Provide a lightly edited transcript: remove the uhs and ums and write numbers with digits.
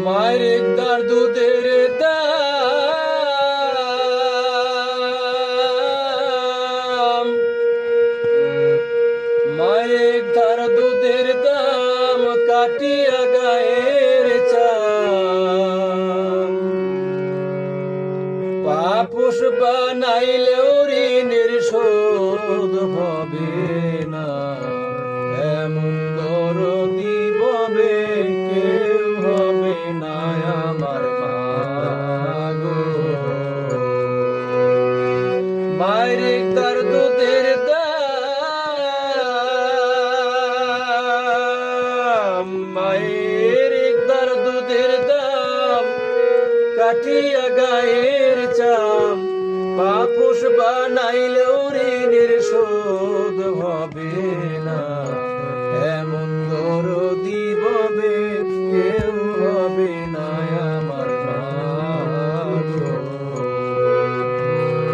মায়ের একদার দুধের দাম, মায়ের একদার দুধের দাম কাটিয়া গায়ের চাম। পাপুষ বানাইলেও ঋণের শোধ হবে না, এমন দরদি ববে কেউ হবে না আমার মা গো। মায়ের একদার দুধের দাম, মায়ের একদার দুধের দাম কাটিয়া গায়ের চাম। পাপুষ বানাইলেও ঋণের শোধ হবে না।